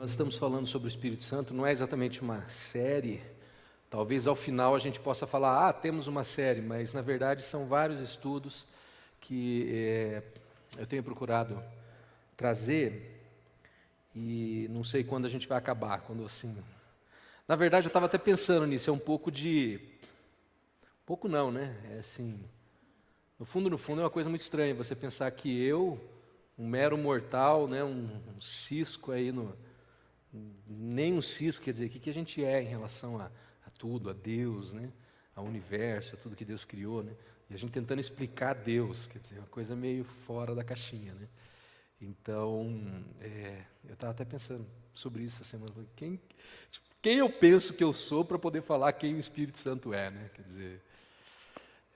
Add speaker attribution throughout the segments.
Speaker 1: Nós estamos falando sobre o Espírito Santo, não é exatamente uma série. Talvez ao final a gente possa falar, temos uma série, mas na verdade são vários estudos que eu tenho procurado trazer e não sei quando a gente vai acabar, quando assim. Na verdade eu estava até pensando nisso, é um pouco de. Pouco não, né? É assim. No fundo é uma coisa muito estranha você pensar que eu, um mero mortal, né, um cisco aí no. Nem um cisco, quer dizer, o que a gente é em relação a tudo, a Deus, né? Ao universo, a tudo que Deus criou, né? E a gente tentando explicar Deus, quer dizer, uma coisa meio fora da caixinha, né? Então, eu estava até pensando sobre isso essa semana. Quem eu penso que eu sou para poder falar quem o Espírito Santo é, né? Quer dizer,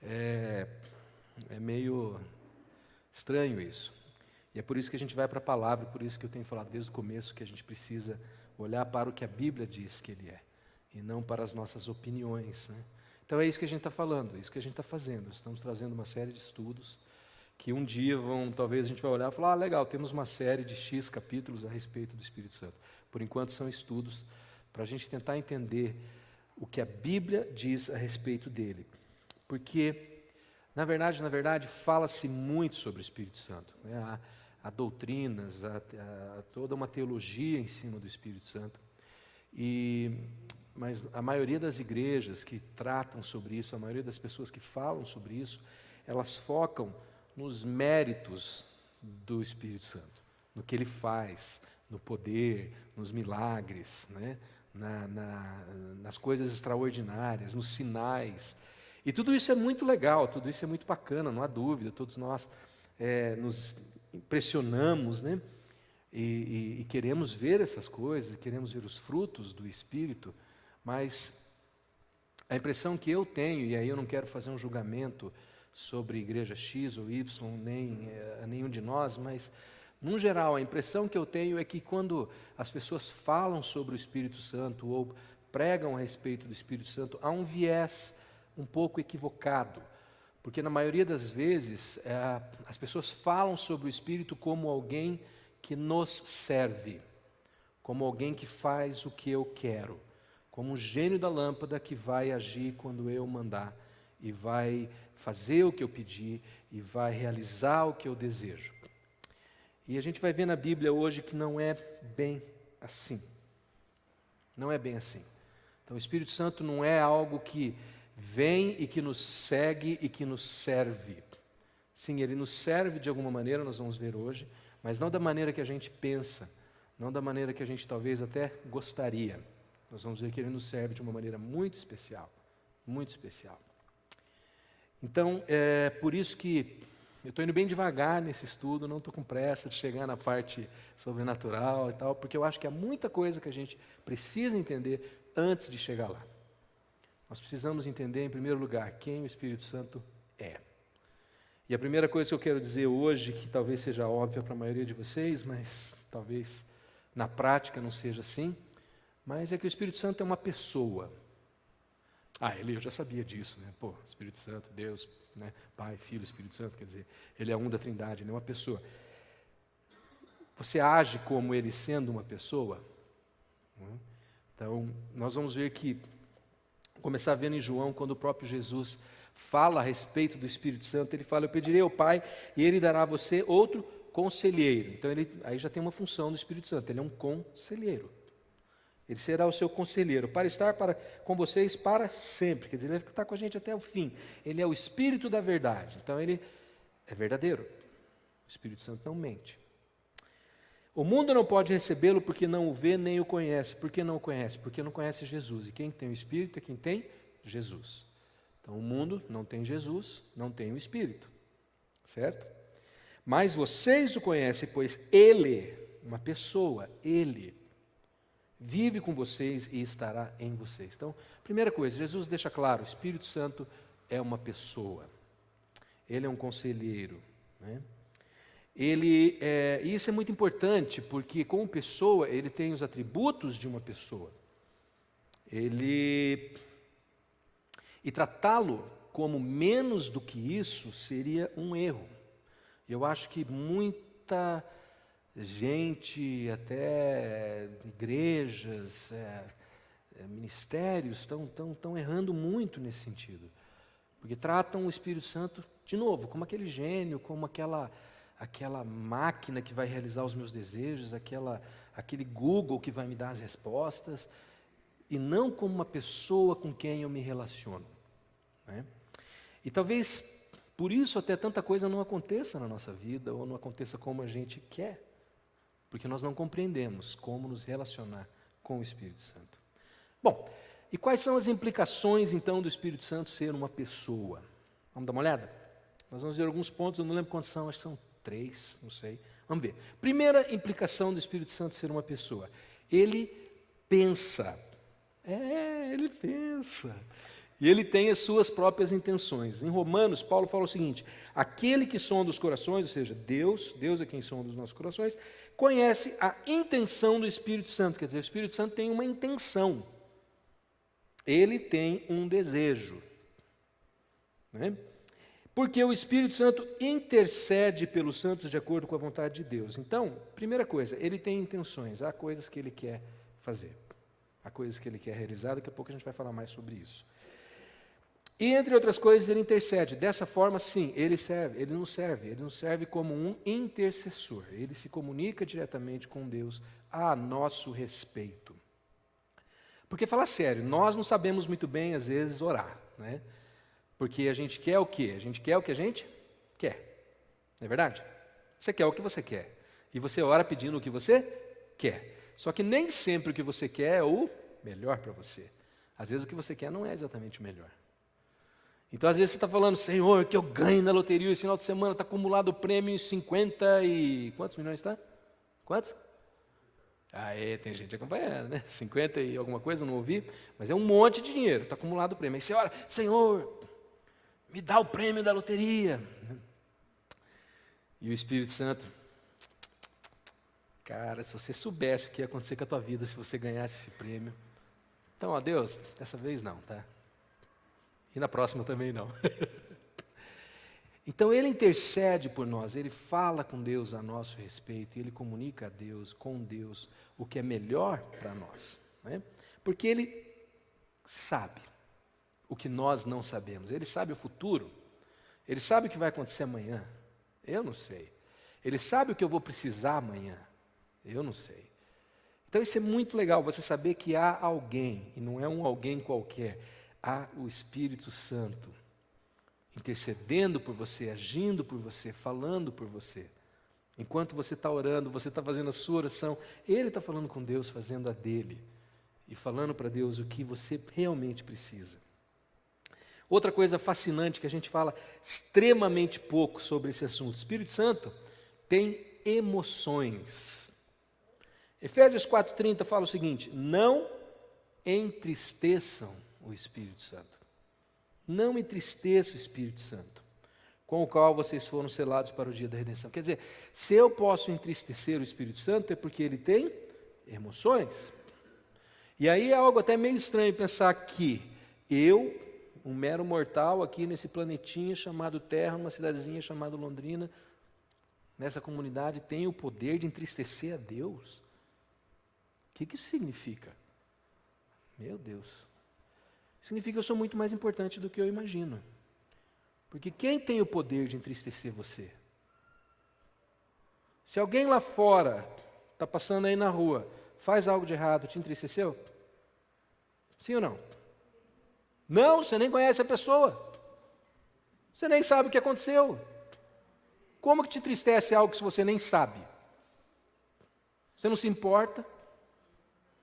Speaker 1: é meio estranho isso. E é por isso que a gente vai para a palavra, por isso que eu tenho falado desde o começo que a gente precisa olhar para o que a Bíblia diz que Ele é, e não para as nossas opiniões, né? Então é isso que a gente está falando, é isso que a gente está fazendo. Estamos trazendo uma série de estudos que um dia talvez a gente vai olhar e falar, legal, temos uma série de X capítulos a respeito do Espírito Santo. Por enquanto são estudos para a gente tentar entender o que a Bíblia diz a respeito dele. Porque, na verdade, fala-se muito sobre o Espírito Santo, né? Há doutrinas, há toda uma teologia em cima do Espírito Santo. Mas a maioria das igrejas que tratam sobre isso, a maioria das pessoas que falam sobre isso, elas focam nos méritos do Espírito Santo, no que ele faz, no poder, nos milagres, né? Nas coisas extraordinárias, nos sinais. E tudo isso é muito legal, tudo isso é muito bacana, não há dúvida, todos nós nos impressionamos, né? E queremos ver essas coisas, queremos ver os frutos do Espírito, mas a impressão que eu tenho, e aí eu não quero fazer um julgamento sobre igreja X ou Y, nem a nenhum de nós, mas, no geral, a impressão que eu tenho é que quando as pessoas falam sobre o Espírito Santo ou pregam a respeito do Espírito Santo, há um viés um pouco equivocado. Porque na maioria das vezes as pessoas falam sobre o Espírito como alguém que nos serve, como alguém que faz o que eu quero, como um gênio da lâmpada que vai agir quando eu mandar, e vai fazer o que eu pedir, e vai realizar o que eu desejo. E a gente vai ver na Bíblia hoje que não é bem assim. Não é bem assim. Então o Espírito Santo não é algo que vem e que nos segue e que nos serve. Sim, ele nos serve de alguma maneira, nós vamos ver hoje, mas não da maneira que a gente pensa, não da maneira que a gente talvez até gostaria. Nós vamos ver que ele nos serve de uma maneira muito especial, muito especial. Então, é por isso que eu estou indo bem devagar nesse estudo, não estou com pressa de chegar na parte sobrenatural e tal, porque eu acho que há muita coisa que a gente precisa entender antes de chegar lá. Nós precisamos entender, em primeiro lugar, quem o Espírito Santo é. E a primeira coisa que eu quero dizer hoje, que talvez seja óbvia para a maioria de vocês, mas talvez na prática não seja assim, mas é que o Espírito Santo é uma pessoa. Eu já sabia disso, né? Espírito Santo, Deus, né? Pai, Filho, Espírito Santo, quer dizer, ele é um da Trindade, ele é uma pessoa. Você age como ele sendo uma pessoa? Então, nós vamos ver que começar vendo em João, quando o próprio Jesus fala a respeito do Espírito Santo, ele fala, eu pedirei ao Pai e ele dará a você outro conselheiro. Então aí já tem uma função do Espírito Santo, ele é um conselheiro. Ele será o seu conselheiro, para estar com vocês para sempre, quer dizer, ele vai estar com a gente até o fim. Ele é o Espírito da verdade, então ele é verdadeiro. O Espírito Santo não mente. O mundo não pode recebê-lo porque não o vê nem o conhece. Por que não o conhece? Porque não conhece Jesus. E quem tem o Espírito é quem tem Jesus. Então o mundo não tem Jesus, não tem o Espírito. Certo? Mas vocês o conhecem, pois Ele, uma pessoa, Ele, vive com vocês e estará em vocês. Então, primeira coisa, Jesus deixa claro, o Espírito Santo é uma pessoa. Ele é um conselheiro, né? E isso é muito importante, porque como pessoa, ele tem os atributos de uma pessoa. E tratá-lo como menos do que isso seria um erro. Eu acho que muita gente, até igrejas, ministérios estão errando muito nesse sentido. Porque tratam o Espírito Santo, de novo, como aquele gênio, como aquela máquina que vai realizar os meus desejos, aquele Google que vai me dar as respostas, e não como uma pessoa com quem eu me relaciono, né? E talvez por isso até tanta coisa não aconteça na nossa vida, ou não aconteça como a gente quer, porque nós não compreendemos como nos relacionar com o Espírito Santo. Bom, e quais são as implicações então do Espírito Santo ser uma pessoa? Vamos dar uma olhada? Nós vamos ver alguns pontos, eu não lembro quantos são, acho que são 3, não sei. Vamos ver. Primeira implicação do Espírito Santo ser uma pessoa. Ele pensa. Ele pensa. E ele tem as suas próprias intenções. Em Romanos, Paulo fala o seguinte: aquele que sonda os corações, ou seja, Deus é quem sonda os nossos corações, conhece a intenção do Espírito Santo. Quer dizer, o Espírito Santo tem uma intenção. Ele tem um desejo, né? Porque o Espírito Santo intercede pelos santos de acordo com a vontade de Deus. Então, primeira coisa, ele tem intenções, há coisas que ele quer fazer, há coisas que ele quer realizar, daqui a pouco a gente vai falar mais sobre isso. E, entre outras coisas, ele intercede. Dessa forma, sim, ele não serve como um intercessor, ele se comunica diretamente com Deus a nosso respeito. Porque, falar sério, nós não sabemos muito bem, às vezes, orar, né? Porque a gente quer o quê? A gente quer o que a gente quer, não é verdade? Você quer o que você quer, e você ora pedindo o que você quer. Só que nem sempre o que você quer é o melhor para você. Às vezes o que você quer não é exatamente o melhor. Então, às vezes você está falando: Senhor, que eu ganhe na loteria esse final de semana, está acumulado o prêmio em 50 e... Quantos milhões está? Quantos? Tem gente acompanhando, né? 50 e alguma coisa, não ouvi, mas é um monte de dinheiro, está acumulado o prêmio. Aí você ora: Senhor, me dá o prêmio da loteria. E o Espírito Santo: cara, se você soubesse o que ia acontecer com a tua vida se você ganhasse esse prêmio. Então, ó Deus, dessa vez não, tá? E na próxima também não. Então ele intercede por nós, ele fala com Deus a nosso respeito, e ele comunica a Deus, com Deus, o que é melhor para nós, né? Porque ele sabe o que nós não sabemos, ele sabe o futuro, ele sabe o que vai acontecer amanhã, eu não sei. Ele sabe o que eu vou precisar amanhã, eu não sei. Então isso é muito legal, você saber que há alguém, e não é um alguém qualquer, há o Espírito Santo intercedendo por você, agindo por você, falando por você. Enquanto você está orando, você está fazendo a sua oração, ele está falando com Deus, fazendo a dele, e falando para Deus o que você realmente precisa. Outra coisa fascinante que a gente fala extremamente pouco sobre esse assunto: o Espírito Santo tem emoções. Efésios 4:30 fala o seguinte: não entristeçam o Espírito Santo. Não entristeça o Espírito Santo, com o qual vocês foram selados para o dia da redenção. Quer dizer, se eu posso entristecer o Espírito Santo, é porque ele tem emoções. E aí é algo até meio estranho pensar que eu, um mero mortal aqui nesse planetinha chamado Terra, numa cidadezinha chamada Londrina, nessa comunidade, tenho o poder de entristecer a Deus. O que isso significa? Meu Deus. Significa que eu sou muito mais importante do que eu imagino. Porque quem tem o poder de entristecer você? Se alguém lá fora está passando aí na rua, faz algo de errado, te entristeceu? Sim ou não? Não, você nem conhece a pessoa. Você nem sabe o que aconteceu. Como que te entristece algo que você nem sabe? Você não se importa,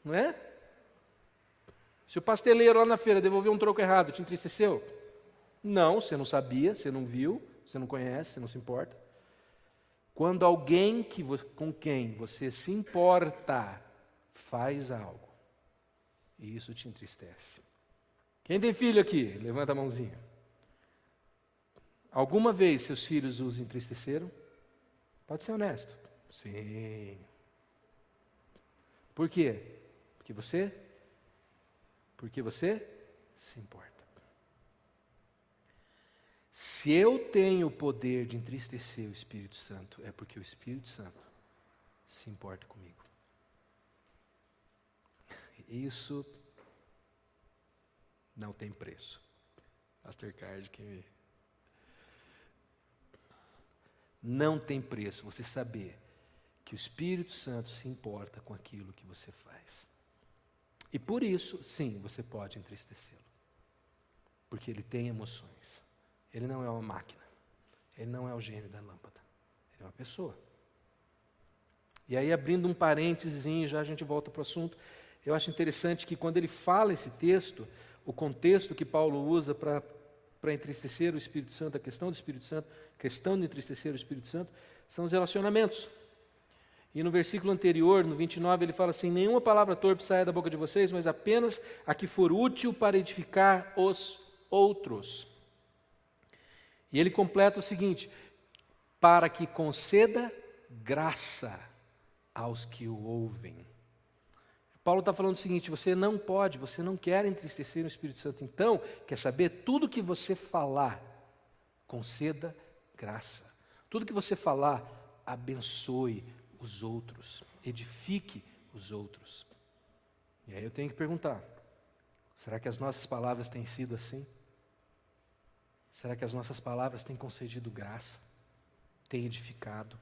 Speaker 1: não é? Se o pasteleiro lá na feira devolveu um troco errado, te entristeceu? Não, você não sabia, você não viu, você não conhece, você não se importa. Quando alguém com quem você se importa faz algo, e isso te entristece. Quem tem filho aqui? Levanta a mãozinha. Alguma vez seus filhos os entristeceram? Pode ser honesto. Sim. Por quê? Porque você se importa. Se eu tenho o poder de entristecer o Espírito Santo, é porque o Espírito Santo se importa comigo. Isso não tem preço. Mastercard que não tem preço você saber que o Espírito Santo se importa com aquilo que você faz. E por isso, sim, você pode entristecê-lo. Porque ele tem emoções. Ele não é uma máquina. Ele não é o gênio da lâmpada. Ele é uma pessoa. E aí, abrindo um parênteses, já a gente volta para o assunto. Eu acho interessante que quando ele fala esse texto, o contexto que Paulo usa para entristecer o Espírito Santo, a questão do Espírito Santo, a questão de entristecer o Espírito Santo, são os relacionamentos. E no versículo anterior, no 29, ele fala assim: nenhuma palavra torpe saia da boca de vocês, mas apenas a que for útil para edificar os outros. E ele completa o seguinte: para que conceda graça aos que o ouvem. Paulo está falando o seguinte: você não pode, você não quer entristecer o Espírito Santo, então, quer saber, tudo que você falar, conceda graça. Tudo que você falar, abençoe os outros, edifique os outros. E aí eu tenho que perguntar: será que as nossas palavras têm sido assim? Será que as nossas palavras têm concedido graça? Têm edificado?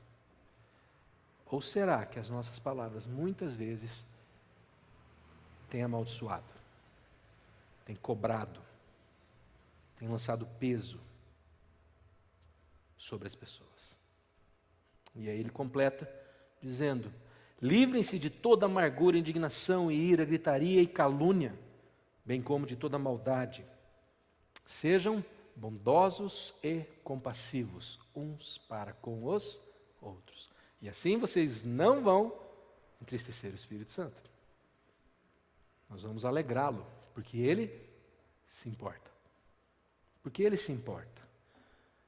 Speaker 1: Ou será que as nossas palavras muitas vezes têm amaldiçoado, têm cobrado, têm lançado peso sobre as pessoas? E aí ele completa dizendo: livrem-se de toda amargura, indignação e ira, gritaria e calúnia, bem como de toda maldade. Sejam bondosos e compassivos uns para com os outros. E assim vocês não vão entristecer o Espírito Santo. Nós vamos alegrá-lo, porque ele se importa. Porque ele se importa.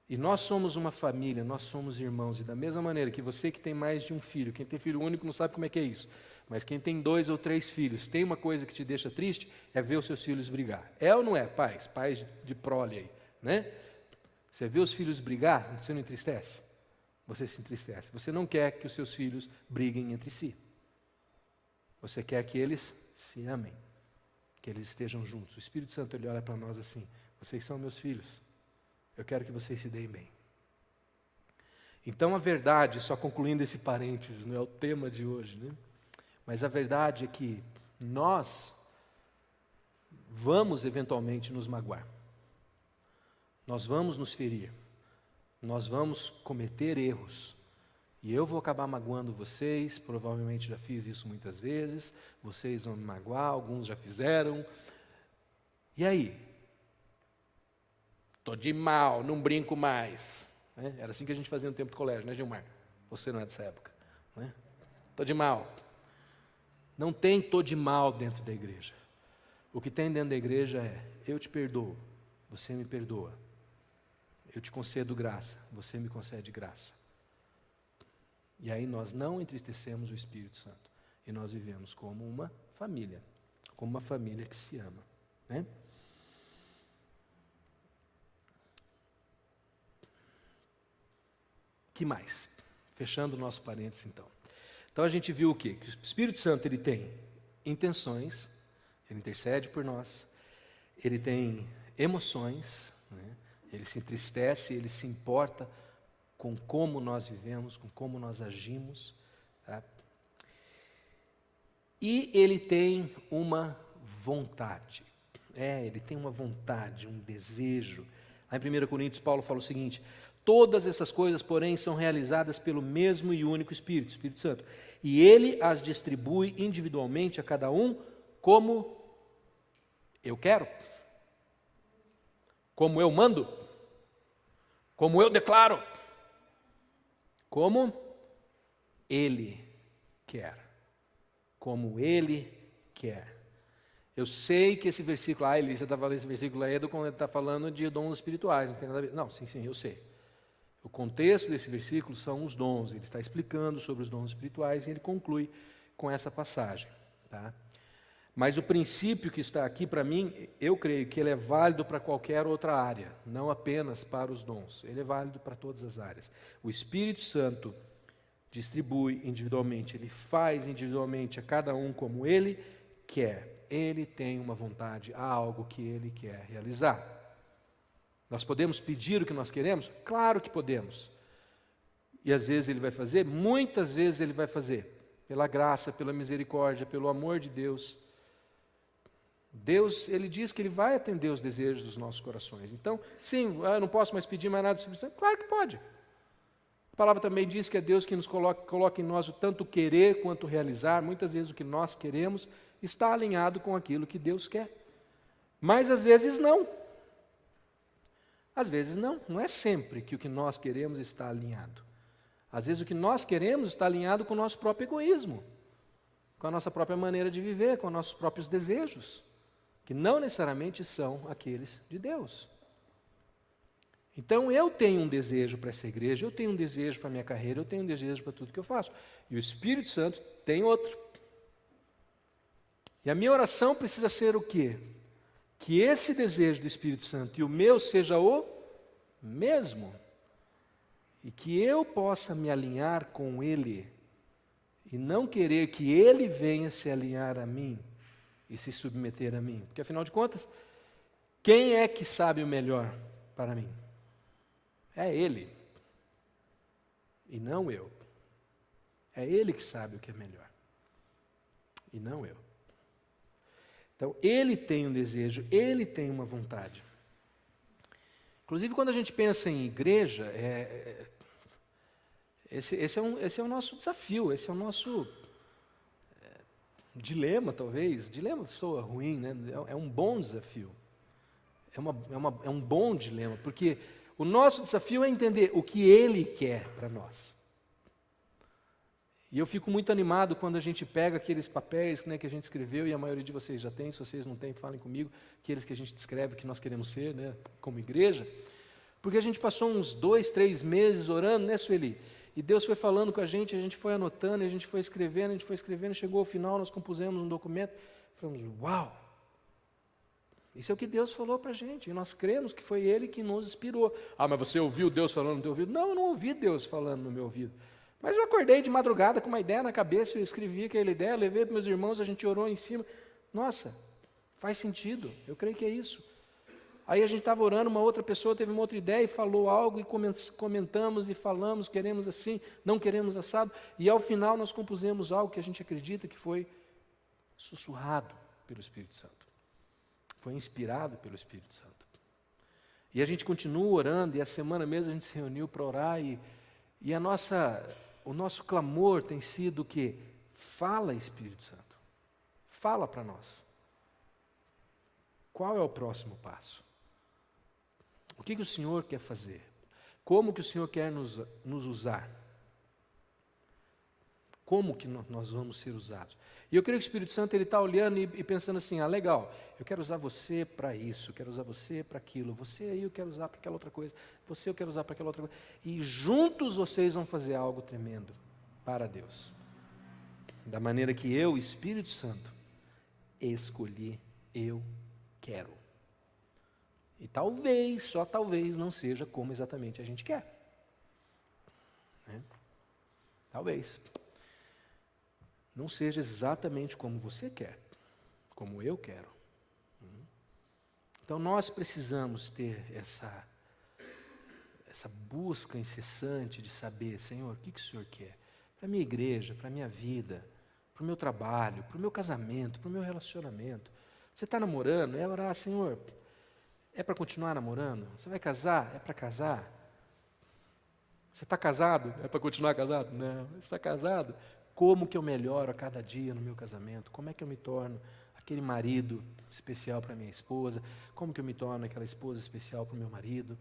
Speaker 1: E nós somos uma família, nós somos irmãos, e da mesma maneira que você que tem mais de um filho, quem tem filho único não sabe como é que é isso, mas quem tem 2 ou 3 filhos, tem uma coisa que te deixa triste, é ver os seus filhos brigar. É ou não é, pais? Pais de prole aí, né? Você vê os filhos brigar, você não entristece? Você se entristece. Você não quer que os seus filhos briguem entre si. Você quer que eles se amem, que eles estejam juntos. O Espírito Santo, ele olha para nós assim: vocês são meus filhos, eu quero que vocês se deem bem. Então a verdade, só concluindo esse parênteses, não é o tema de hoje, né? Mas a verdade é que nós vamos eventualmente nos magoar, nós vamos nos ferir, nós vamos cometer erros, e eu vou acabar magoando vocês, provavelmente já fiz isso muitas vezes, vocês vão me magoar, alguns já fizeram. E aí? Estou de mal, não brinco mais. Né? Era assim que a gente fazia no tempo do colégio, né, Gilmar? Você não é dessa época. Né? Estou de mal. Não tem tô de mal dentro da igreja. O que tem dentro da igreja é: eu te perdoo, você me perdoa. Eu te concedo graça, você me concede graça. E aí nós não entristecemos o Espírito Santo. E nós vivemos como uma família que se ama. Né? Que mais? Fechando o nosso parênteses, então. Então a gente viu o quê? Que o Espírito Santo, ele tem intenções, ele intercede por nós, ele tem emoções, né? Ele se entristece, ele se importa com como nós vivemos, com como nós agimos. Tá? E ele tem uma vontade. Ele tem uma vontade, um desejo. Lá em 1 Coríntios, Paulo fala o seguinte: todas essas coisas, porém, são realizadas pelo mesmo e único Espírito, Espírito Santo. E ele as distribui individualmente a cada um como eu quero, como eu mando, como eu declaro, como ele quer. Como ele quer. Eu sei que esse versículo, Elisa está falando esse versículo aí quando ele está falando de dons espirituais, não tem nada a ver. Não, sim, eu sei. O contexto desse versículo são os dons, ele está explicando sobre os dons espirituais e ele conclui com essa passagem. Tá? Mas o princípio que está aqui, para mim, eu creio que ele é válido para qualquer outra área, não apenas para os dons, ele é válido para todas as áreas. O Espírito Santo distribui individualmente, Ele faz individualmente a cada um como Ele quer. Ele tem uma vontade, há algo que Ele quer realizar. Nós podemos pedir o que nós queremos? Claro que podemos. E às vezes Ele vai fazer, muitas vezes Ele vai fazer, pela graça, pela misericórdia, pelo amor de Deus. Deus, Ele diz que Ele vai atender os desejos dos nossos corações. Então, sim, eu não posso mais pedir mais nada do Espírito Santo? Claro que pode. A palavra também diz que é Deus que nos coloca em nós o tanto querer quanto realizar. Muitas vezes o que nós queremos está alinhado com aquilo que Deus quer. Mas às vezes não. Às vezes não. Não é sempre que o que nós queremos está alinhado. Às vezes o que nós queremos está alinhado com o nosso próprio egoísmo, com a nossa própria maneira de viver, com os nossos próprios desejos, que não necessariamente são aqueles de Deus. Então eu tenho um desejo para essa igreja, eu tenho um desejo para a minha carreira, eu tenho um desejo para tudo que eu faço. E o Espírito Santo tem outro. E a minha oração precisa ser o quê? Que esse desejo do Espírito Santo e o meu seja o mesmo. E que eu possa me alinhar com Ele, e não querer que Ele venha se alinhar a mim, e se submeter a mim. Porque afinal de contas, quem é que sabe o melhor para mim? É Ele, e não eu. É Ele que sabe o que é melhor, e não eu. Então, Ele tem um desejo, Ele tem uma vontade. Inclusive, quando a gente pensa em igreja, esse é o nosso desafio, esse é o nosso dilema, talvez. Dilema soa ruim, né? É um bom desafio. É um bom dilema, porque o nosso desafio é entender o que Ele quer para nós. E eu fico muito animado quando a gente pega aqueles papéis, né, que a gente escreveu, e a maioria de vocês já tem, se vocês não têm, falem comigo, aqueles que a gente descreve que nós queremos ser, né, como igreja, porque a gente passou uns 2, 3 meses orando, né, Sueli? E Deus foi falando com a gente foi anotando, a gente foi escrevendo, chegou ao final, nós compusemos um documento, falamos, uau! Isso é o que Deus falou para a gente, e nós cremos que foi Ele que nos inspirou. Ah, mas você ouviu Deus falando no teu ouvido? Não, eu não ouvi Deus falando no meu ouvido. Mas eu acordei de madrugada com uma ideia na cabeça, eu escrevi aquela ideia, levei para meus irmãos, a gente orou em cima. Nossa, faz sentido, eu creio que é isso. Aí a gente estava orando, uma outra pessoa teve uma outra ideia e falou algo, e comentamos e falamos, queremos assim, não queremos assado, e ao final nós compusemos algo que a gente acredita que foi sussurrado pelo Espírito Santo. Foi inspirado pelo Espírito Santo. E a gente continua orando, e a semana mesmo a gente se reuniu para orar, e o nosso clamor tem sido o quê? Fala, Espírito Santo. Fala para nós. Qual é o próximo passo? O que o Senhor quer fazer? Como que o Senhor quer nos usar? Como que nós vamos ser usados? E eu creio que o Espírito Santo está olhando e pensando assim, legal, eu quero usar você para isso, eu quero usar você para aquilo, você aí eu quero usar para aquela outra coisa, você eu quero usar para aquela outra coisa. E juntos vocês vão fazer algo tremendo para Deus. Da maneira que eu, Espírito Santo, escolhi, eu quero. E talvez, só talvez, não seja como exatamente a gente quer. Né? Talvez. Não seja exatamente como você quer, como eu quero. Então nós precisamos ter essa busca incessante de saber, Senhor, o que o Senhor quer? Para a minha igreja, para a minha vida, para o meu trabalho, para o meu casamento, para o meu relacionamento. Você está namorando? É orar, Senhor, é para continuar namorando? Você vai casar? É para casar? Você está casado? É para continuar casado? Não. Você está casado? Como que eu melhoro a cada dia no meu casamento? Como é que eu me torno aquele marido especial para minha esposa? Como que eu me torno aquela esposa especial para o meu marido?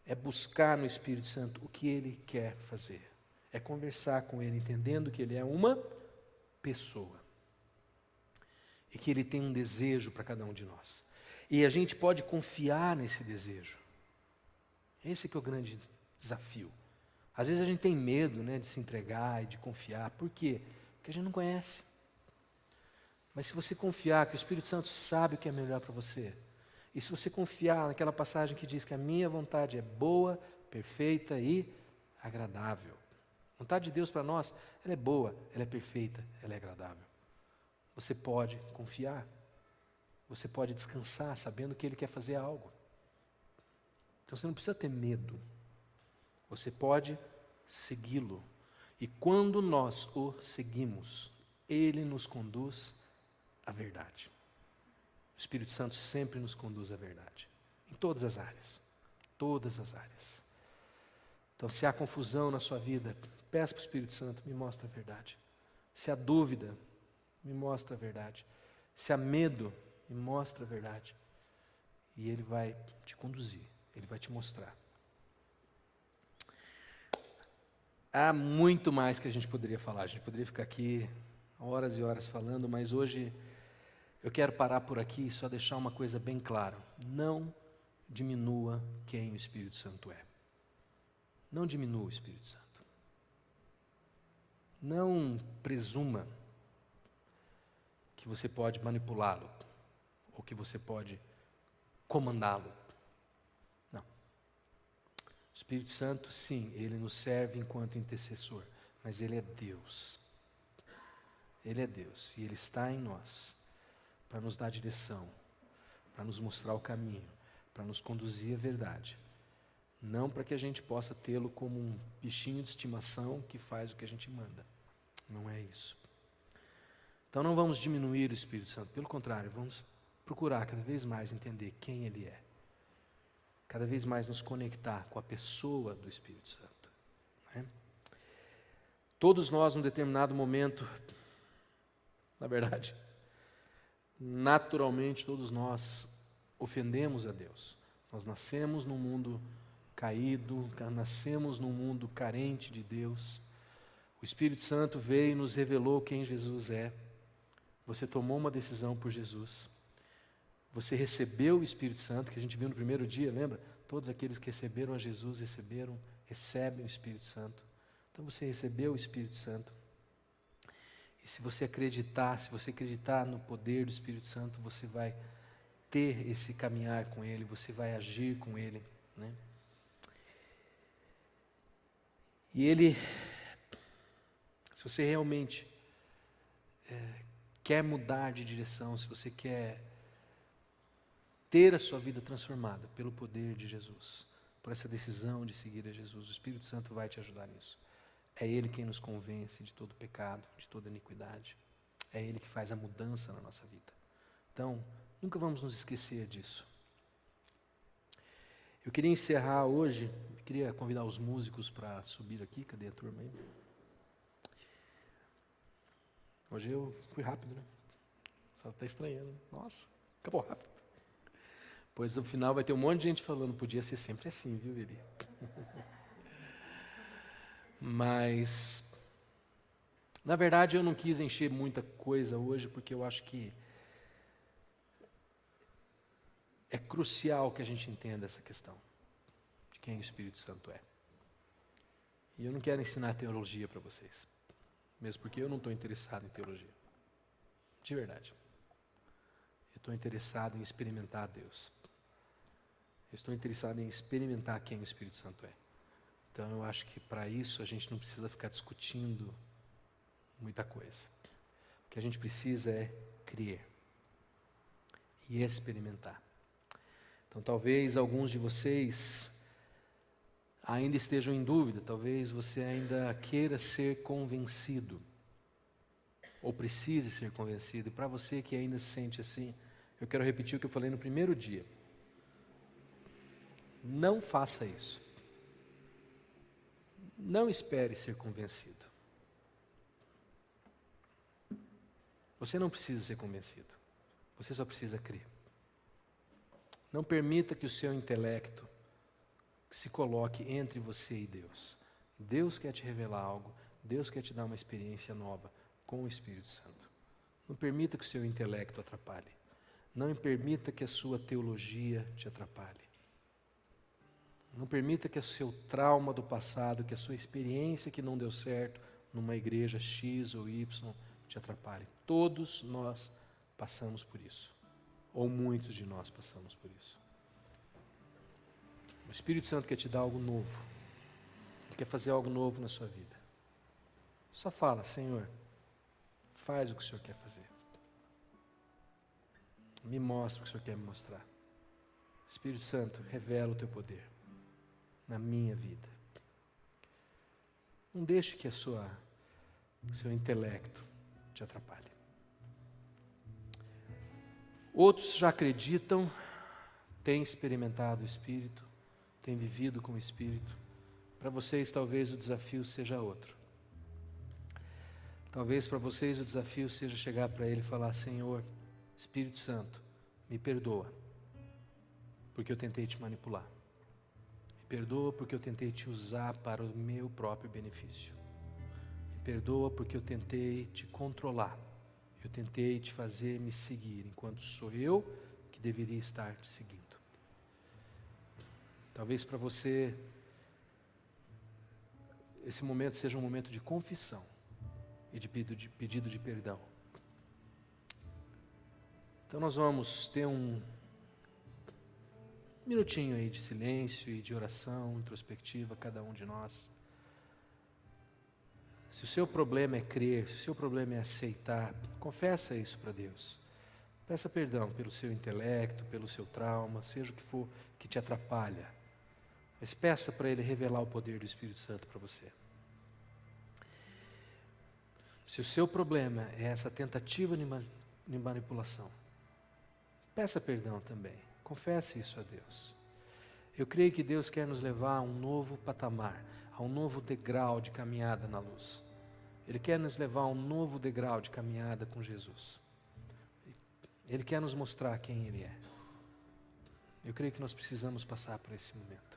Speaker 1: É buscar no Espírito Santo o que Ele quer fazer. É conversar com Ele, entendendo que Ele é uma pessoa. E que Ele tem um desejo para cada um de nós. E a gente pode confiar nesse desejo. Esse que é o grande desafio. Às vezes a gente tem medo, né, de se entregar e de confiar. Por quê? Porque a gente não conhece. Mas se você confiar que o Espírito Santo sabe o que é melhor para você, e se você confiar naquela passagem que diz que a minha vontade é boa, perfeita e agradável. A vontade de Deus para nós, ela é boa, ela é perfeita, ela é agradável. Você pode confiar, você pode descansar sabendo que Ele quer fazer algo. Então você não precisa ter medo, você pode segui-lo. E quando nós o seguimos, Ele nos conduz à verdade. O Espírito Santo sempre nos conduz à verdade, em todas as áreas, todas as áreas. Então, se há confusão na sua vida, peça para o Espírito Santo, me mostra a verdade. Se há dúvida, me mostra a verdade. Se há medo, me mostra a verdade. E Ele vai te conduzir, Ele vai te mostrar. Há muito mais que a gente poderia falar, a gente poderia ficar aqui horas e horas falando, mas hoje eu quero parar por aqui e só deixar uma coisa bem clara. Não diminua quem o Espírito Santo é. Não diminua o Espírito Santo. Não presuma que você pode manipulá-lo ou que você pode comandá-lo. Não. O Espírito Santo, sim, ele nos serve enquanto intercessor, mas ele é Deus. Ele é Deus e ele está em nós para nos dar direção, para nos mostrar o caminho, para nos conduzir à verdade. Não para que a gente possa tê-lo como um bichinho de estimação que faz o que a gente manda. Não é isso. Então não vamos diminuir o Espírito Santo, pelo contrário, vamos procurar cada vez mais entender quem Ele é. Cada vez mais nos conectar com a pessoa do Espírito Santo. Né? Todos nós, num determinado momento, na verdade, naturalmente todos nós ofendemos a Deus. Nós nascemos num mundo caído, nascemos num mundo carente de Deus. O Espírito Santo veio e nos revelou quem Jesus é. Você tomou uma decisão por Jesus. Você recebeu o Espírito Santo, que a gente viu no primeiro dia, lembra? Todos aqueles que receberam a Jesus, recebem o Espírito Santo. Então você recebeu o Espírito Santo. E se você acreditar no poder do Espírito Santo, você vai ter esse caminhar com Ele, você vai agir com Ele, né? E Ele, se você realmente quer mudar de direção, se você quer ter a sua vida transformada pelo poder de Jesus, por essa decisão de seguir a Jesus, o Espírito Santo vai te ajudar nisso. É Ele quem nos convence de todo pecado, de toda iniquidade. É Ele que faz a mudança na nossa vida. Então, nunca vamos nos esquecer disso. Eu queria encerrar hoje, queria convidar os músicos para subir aqui. Cadê a turma aí? Hoje eu fui rápido, né? Só está estranhando. Nossa, acabou rápido. Pois no final vai ter um monte de gente falando, podia ser sempre assim, viu, Eli? Mas, na verdade, eu não quis encher muita coisa hoje, porque eu acho que é crucial que a gente entenda essa questão de quem o Espírito Santo é. E eu não quero ensinar teologia para vocês, mesmo porque eu não estou interessado em teologia, de verdade. Eu estou interessado em experimentar Deus. Eu estou interessado em experimentar quem o Espírito Santo é. Então eu acho que para isso a gente não precisa ficar discutindo muita coisa. O que a gente precisa é crer e experimentar. Então talvez alguns de vocês ainda estejam em dúvida, talvez você ainda queira ser convencido, ou precise ser convencido. E para você que ainda se sente assim, eu quero repetir o que eu falei no primeiro dia. Não faça isso. Não espere ser convencido. Você não precisa ser convencido. Você só precisa crer. Não permita que o seu intelecto se coloque entre você e Deus. Deus quer te revelar algo. Deus quer te dar uma experiência nova com o Espírito Santo. Não permita que o seu intelecto atrapalhe. Não permita que a sua teologia te atrapalhe. Não permita que o seu trauma do passado, que a sua experiência que não deu certo numa igreja X ou Y te atrapalhe. Todos nós passamos por isso. Ou muitos de nós passamos por isso. O Espírito Santo quer te dar algo novo. Ele quer fazer algo novo na sua vida. Só fala: Senhor, faz o que o Senhor quer fazer. Me mostra o que o Senhor quer me mostrar. Espírito Santo, revela o teu poder na minha vida. Não deixe que o seu intelecto te atrapalhe. Outros já acreditam, têm experimentado o Espírito, têm vivido com o Espírito. Para vocês, talvez o desafio seja outro. Talvez para vocês o desafio seja chegar para Ele e falar: Senhor, Espírito Santo, me perdoa, porque eu tentei te manipular. Me perdoa porque eu tentei te usar para o meu próprio benefício. Me perdoa porque eu tentei te controlar. Eu tentei te fazer me seguir, enquanto sou eu que deveria estar te seguindo. Talvez para você esse momento seja um momento de confissão e de pedido de perdão. Então nós vamos ter um minutinho aí de silêncio e de oração introspectiva, cada um de nós. Se o seu problema é crer, se o seu problema é aceitar, confessa isso para Deus. Peça perdão pelo seu intelecto, pelo seu trauma, seja o que for que te atrapalha. Mas peça para Ele revelar o poder do Espírito Santo para você. Se o seu problema é essa tentativa de manipulação, peça perdão também. Confesse isso a Deus. Eu creio que Deus quer nos levar a um novo patamar, a um novo degrau de caminhada na luz. Ele quer nos levar a um novo degrau de caminhada com Jesus. Ele quer nos mostrar quem Ele é. Eu creio que nós precisamos passar por esse momento.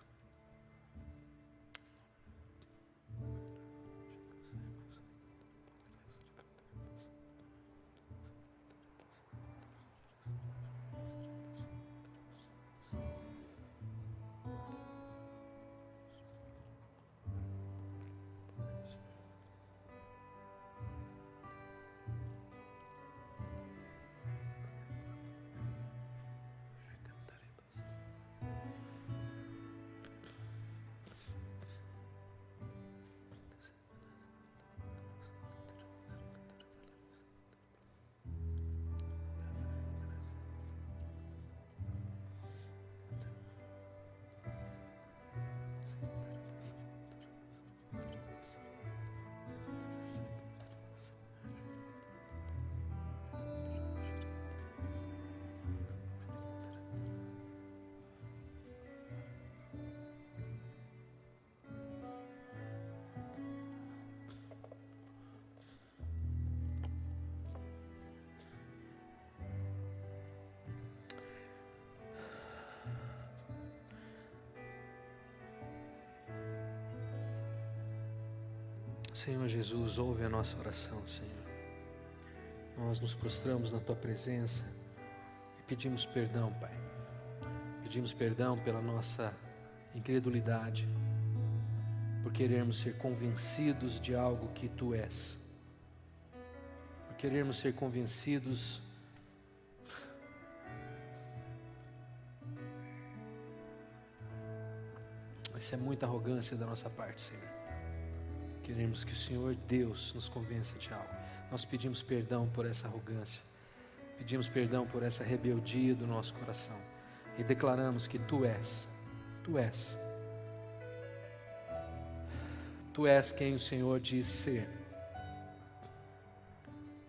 Speaker 1: Senhor Jesus, ouve a nossa oração, Senhor. Nós nos prostramos na Tua presença e pedimos perdão, Pai. Pedimos perdão pela nossa incredulidade, por querermos ser convencidos de algo que Tu és, por querermos ser convencidos isso é muita arrogância da nossa parte, Senhor. Queremos que o Senhor Deus nos convença de algo. Nós pedimos perdão por essa arrogância. Pedimos perdão por essa rebeldia do nosso coração. E declaramos que Tu és. Tu és. Tu és quem o Senhor diz ser.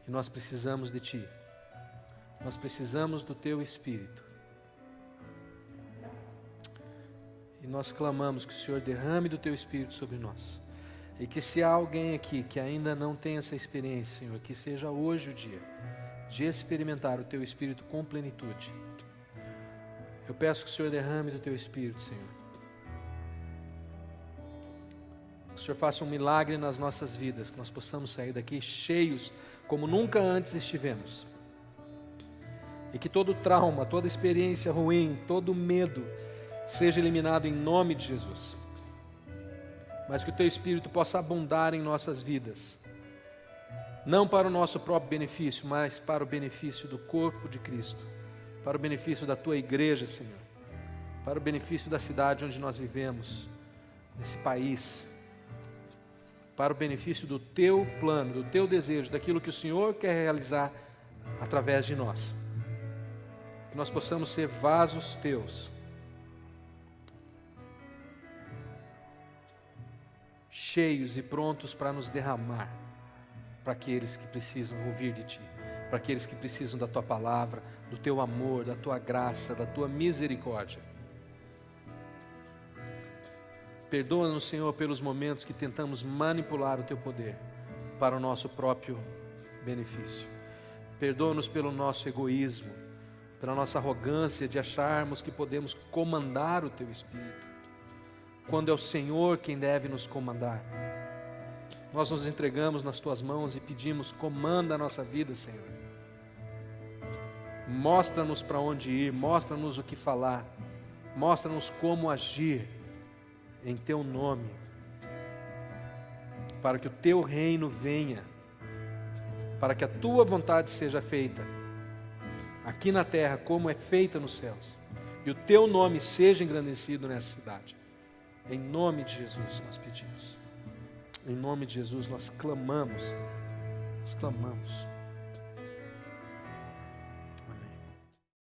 Speaker 1: E nós precisamos de Ti. Nós precisamos do Teu Espírito. E nós clamamos que o Senhor derrame do Teu Espírito sobre nós. E que se há alguém aqui que ainda não tem essa experiência, Senhor, que seja hoje o dia de experimentar o Teu Espírito com plenitude. Eu peço que o Senhor derrame do Teu Espírito, Senhor. Que o Senhor faça um milagre nas nossas vidas, que nós possamos sair daqui cheios como nunca antes estivemos. E que todo trauma, toda experiência ruim, todo medo seja eliminado em nome de Jesus. Mas que o Teu Espírito possa abundar em nossas vidas, não para o nosso próprio benefício, mas para o benefício do corpo de Cristo, para o benefício da Tua igreja, Senhor, para o benefício da cidade onde nós vivemos, nesse país. para o benefício do teu plano, do teu desejo, daquilo que o Senhor quer realizar através de nós. Que nós possamos ser vasos teus, cheios e prontos para nos derramar para aqueles que precisam ouvir de Ti, para aqueles que precisam da Tua palavra, do Teu amor, da Tua graça, da Tua misericórdia. Perdoa-nos, Senhor, pelos momentos que tentamos manipular o Teu poder para o nosso próprio benefício. Perdoa-nos pelo nosso egoísmo, pela nossa arrogância de acharmos que podemos comandar o Teu Espírito, quando é o Senhor quem deve nos comandar. Nós nos entregamos nas Tuas mãos e pedimos: comanda a nossa vida, Senhor. Mostra-nos para onde ir, mostra-nos o que falar, mostra-nos como agir em Teu nome, para que o Teu reino venha, para que a Tua vontade seja feita, aqui na terra como é feita nos céus, e o Teu nome seja engrandecido nessa cidade. Em nome de Jesus nós pedimos. Em nome de Jesus nós clamamos. Nós clamamos.